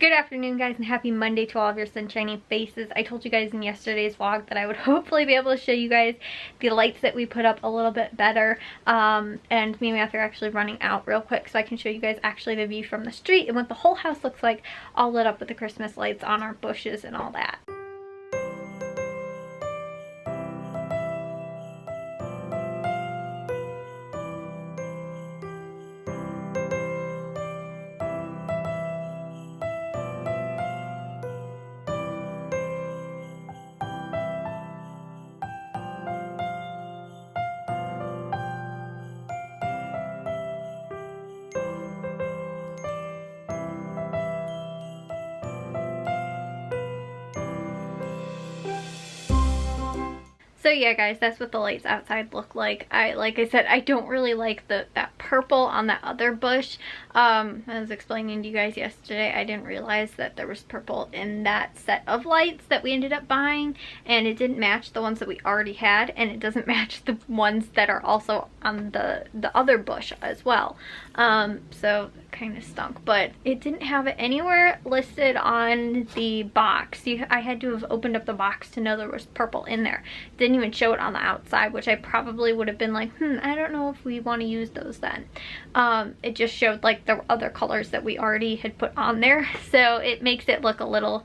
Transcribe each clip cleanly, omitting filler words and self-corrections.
Good afternoon, guys, and happy Monday to all of your sunshiny faces. I told you guys in yesterday's vlog that I would hopefully be able to show you guys the lights that we put up a little bit better. And me and Matthew are actually running out real quick so I can show you guys actually the view from the street and what the whole house looks like all lit up with the Christmas lights on our bushes and all that. So yeah, guys, that's what the lights outside look like. Like I said, I don't really like that purple on that other bush. I was explaining to you guys yesterday, I didn't realize that there was purple in that set of lights that we ended up buying, and it didn't match the ones that we already had, and it doesn't match the ones that are also on the other bush as well. So kind of stunk, but it didn't have it anywhere listed on the box. I had to have opened up the box to know there was purple in there. Didn't even show it on the outside, which I probably would have been like, I don't know if we want to use those then. It just showed like the other colors that we already had put on there, so it makes it look a little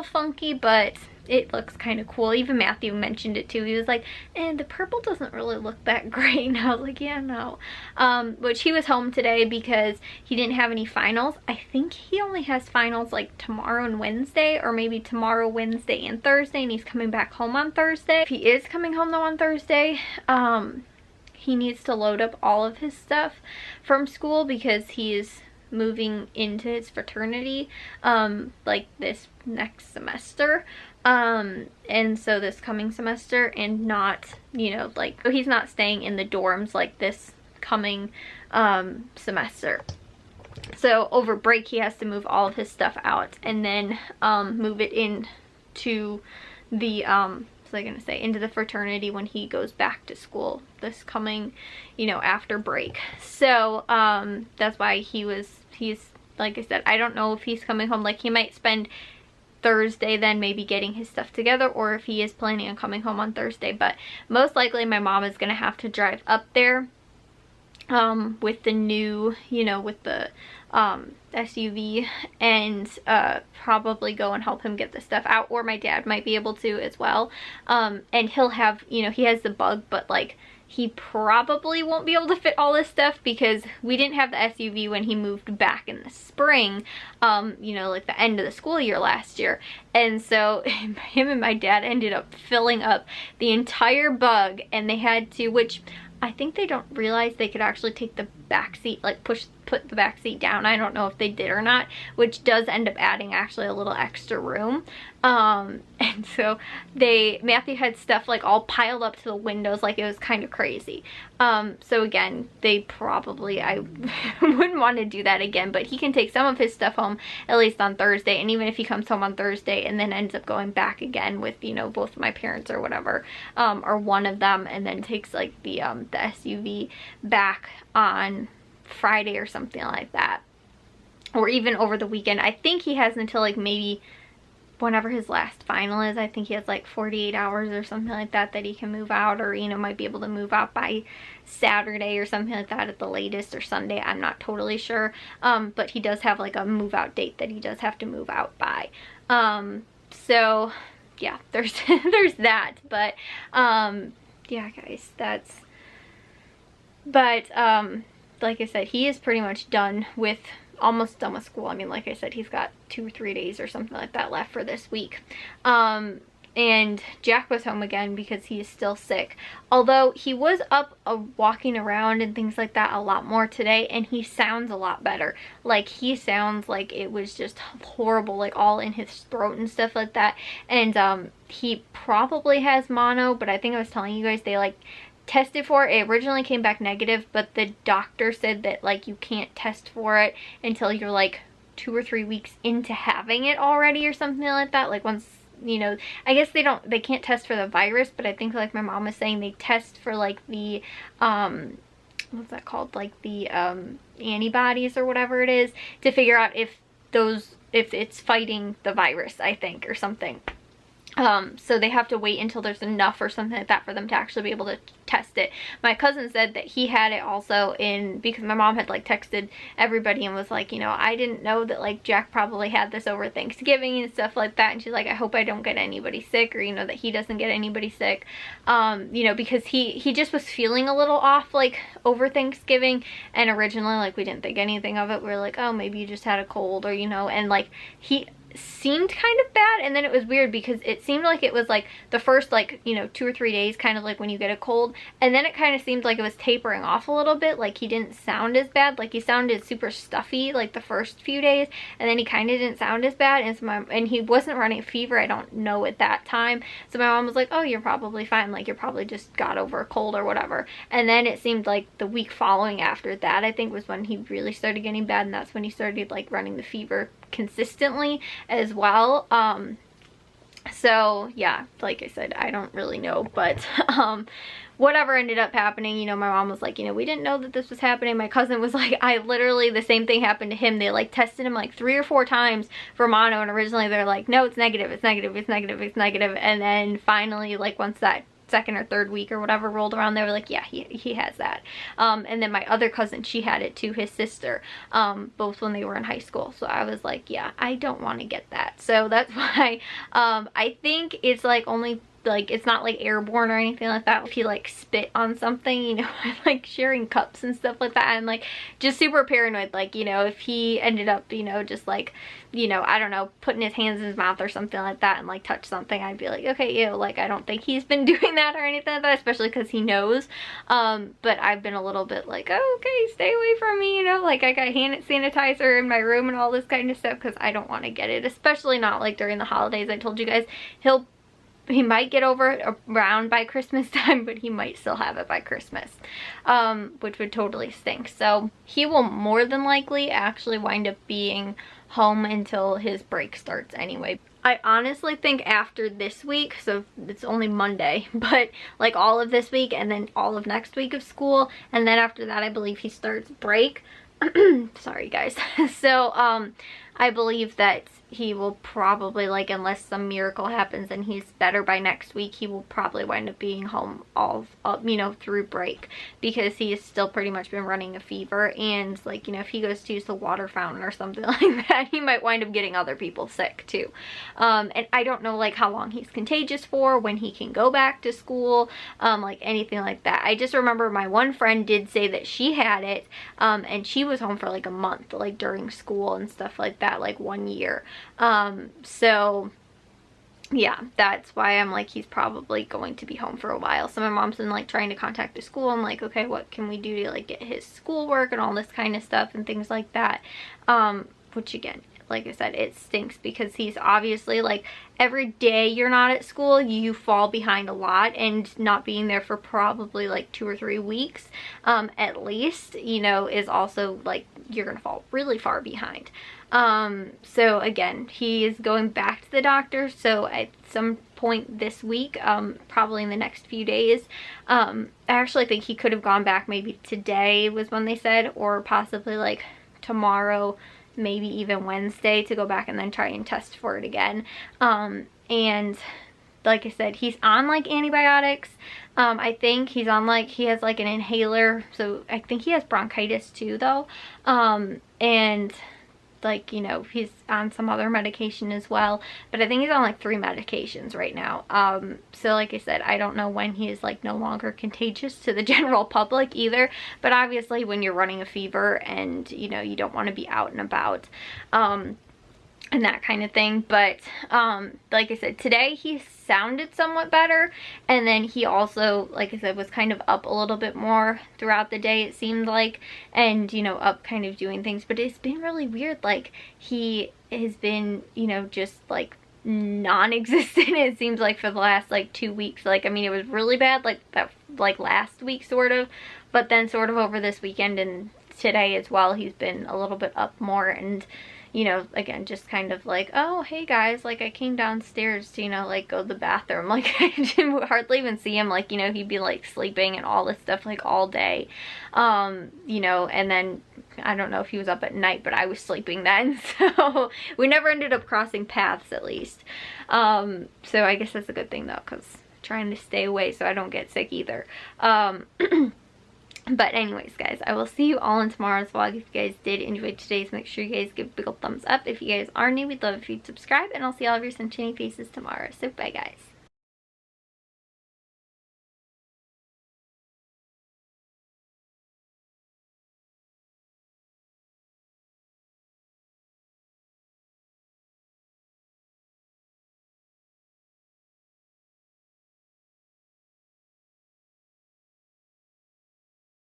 funky, but it looks kind of cool. Even Matthew mentioned it too. He was like, the purple doesn't really look that great. And I was like, yeah, no. Which he was home today because he didn't have any finals. I think he only has finals like tomorrow and Wednesday, or maybe tomorrow, Wednesday, and Thursday, and he's coming back home on Thursday. If he is coming home though on Thursday, he needs to load up all of his stuff from school because he is moving into his fraternity like this next semester, and so this coming semester, and not, like, he's not staying in the dorms like this coming semester. So over break he has to move all of his stuff out and then move it into the into the fraternity when he goes back to school this coming, after break. So that's why he's, like I said, I don't know if he's coming home. Like, he might spend Thursday then maybe getting his stuff together, or if he is planning on coming home on Thursday. But most likely my mom is gonna have to drive up there with the new, with the SUV, and probably go and help him get the stuff out, or my dad might be able to as well. And he'll have, he has the Bug, but like, he probably won't be able to fit all this stuff because we didn't have the SUV when he moved back in the spring, like the end of the school year last year. And so him and my dad ended up filling up the entire Bug, and they had to, which I think they don't realize they could actually take the back seat, like put the back seat down. I don't know if they did or not, which does end up adding actually a little extra room. And so Matthew had stuff like all piled up to the windows, like it was kind of crazy. So again, I wouldn't want to do that again, but he can take some of his stuff home at least on Thursday. And even if he comes home on Thursday and then ends up going back again with, both of my parents or whatever, or one of them, and then takes like the SUV back on Friday or something like that, or even over the weekend. I think he has until like maybe whenever his last final is. I think he has like 48 hours or something like that he can move out, or might be able to move out by Saturday or something like that at the latest, or Sunday. I'm not totally sure, but he does have like a move out date that he does have to move out by. So yeah, there's there's that. But yeah, guys, like I said, he is pretty much almost done with school. I mean, like I said, he's got 2 or 3 days or something like that left for this week. And Jack was home again because he is still sick. Although he was up walking around and things like that a lot more today, and he sounds a lot better. Like, he sounds like it was just horrible, like all in his throat and stuff like that. And he probably has mono, but I think I was telling you guys, they like tested for it. It originally came back negative, but the doctor said that like you can't test for it until you're like 2 or 3 weeks into having it already, or something like that. Like, once, I guess they can't test for the virus, but I think like my mom was saying they test for like the what's that called, like the antibodies or whatever it is, to figure out if if it's fighting the virus, I think, or something. So they have to wait until there's enough or something like that for them to actually be able to test it. My cousin said that he had it also because my mom had like texted everybody and was like, you know, I didn't know that like Jack probably had this over Thanksgiving and stuff like that. And she's like, I hope I don't get anybody sick, or, you know, that he doesn't get anybody sick. You know, because he just was feeling a little off like over Thanksgiving, and originally like we didn't think anything of it. We were like, oh, maybe you just had a cold, or, you know, and like he seemed kind of bad, and then it was weird because it seemed like it was like the first like, you know, 2 or 3 days kind of like when you get a cold, and then it kind of seemed like it was tapering off a little bit. Like he didn't sound as bad, like he sounded super stuffy like the first few days, and then he kind of didn't sound as bad. And so and he wasn't running a fever, I don't know, at that time. So my mom was like, oh, you're probably fine, like you're probably just got over a cold or whatever. And then it seemed like the week following after that, I think, was when he really started getting bad, and that's when he started like running the fever consistently as well. So yeah, like I said, I don't really know, but whatever ended up happening, you know, my mom was like, you know, we didn't know that this was happening. My cousin was like, I literally, the same thing happened to him. They like tested him like 3 or 4 times for mono, and originally they're like, no, it's negative, it's negative, it's negative, it's negative. And then finally, like once that 2nd or 3rd week or whatever rolled around, they were like, yeah, he has that. And then my other cousin, she had it too, his sister, both when they were in high school. So I was like, yeah, I don't want to get that. So that's why I think it's like only like, it's not like airborne or anything like that. If you like spit on something, you know, I'm like sharing cups and stuff like that. I'm like just super paranoid, like, you know, if he ended up, you know, just like, you know, I don't know, putting his hands in his mouth or something like that and like touch something, I'd be like, okay, ew, like I don't think he's been doing that or anything like that, especially because he knows. But I've been a little bit like, oh, okay, stay away from me, you know, like I got hand sanitizer in my room and all this kind of stuff because I don't want to get it, especially not like during the holidays. I told you guys, he might get over it around by Christmas time, but he might still have it by Christmas, which would totally stink. So he will more than likely actually wind up being home until his break starts anyway. I honestly think after this week, so it's only Monday, but like all of this week and then all of next week of school, and then after that I believe he starts break. Sorry guys. So I believe that he will probably, like, unless some miracle happens and he's better by next week, he will probably wind up being home all, you know, through break, because he has still pretty much been running a fever. And like, you know, if he goes to use the water fountain or something like that, he might wind up getting other people sick too. And I don't know like how long he's contagious for, when he can go back to school, like anything like that. I just remember my one friend did say that she had it, and she was home for like a month, like during school and stuff like that, like 1 year. So yeah, that's why I'm like, he's probably going to be home for a while. So my mom's been like trying to contact the school. I'm like, okay, what can we do to like get his schoolwork and all this kind of stuff and things like that. Which again, like I said, it stinks because he's obviously like, every day you're not at school, you fall behind a lot, and not being there for probably like 2 or 3 weeks, at least, you know, is also like, you're gonna fall really far behind. So again, he is going back to the doctor, so at some point this week, probably in the next few days. I actually think he could have gone back maybe today was when they said, or possibly like tomorrow, maybe even Wednesday, to go back and then try and test for it again. And like I said, he's on like antibiotics. I think he's on like, he has like an inhaler, so I think he has bronchitis too though. And like, you know, he's on some other medication as well, but I think he's on like 3 medications right now. So like I said, I don't know when he is like no longer contagious to the general public either, but obviously when you're running a fever and, you know, you don't want to be out and about, and that kind of thing. But like I said, today he sounded somewhat better, and then he also, like I said, was kind of up a little bit more throughout the day, it seemed like, and, you know, up kind of doing things. But it's been really weird, like he has been, you know, just like non-existent, it seems like, for the last like 2 weeks. Like, I mean, it was really bad like that, like last week sort of, but then sort of over this weekend and today as well, he's been a little bit up more. And, you know, again, just kind of like, oh, hey guys, like I came downstairs to, you know, like go to the bathroom. Like I didn't hardly even see him. Like, you know, he'd be like sleeping and all this stuff like all day. You know, and then I don't know if he was up at night, but I was sleeping then, so we never ended up crossing paths, at least. So I guess that's a good thing though, because trying to stay away so I don't get sick either. But anyways, guys, I will see you all in tomorrow's vlog. If you guys did enjoy today's, make sure you guys give a big old thumbs up. If you guys are new, we'd love if you'd subscribe, and I'll see all of your sunshiny faces tomorrow. So bye, guys.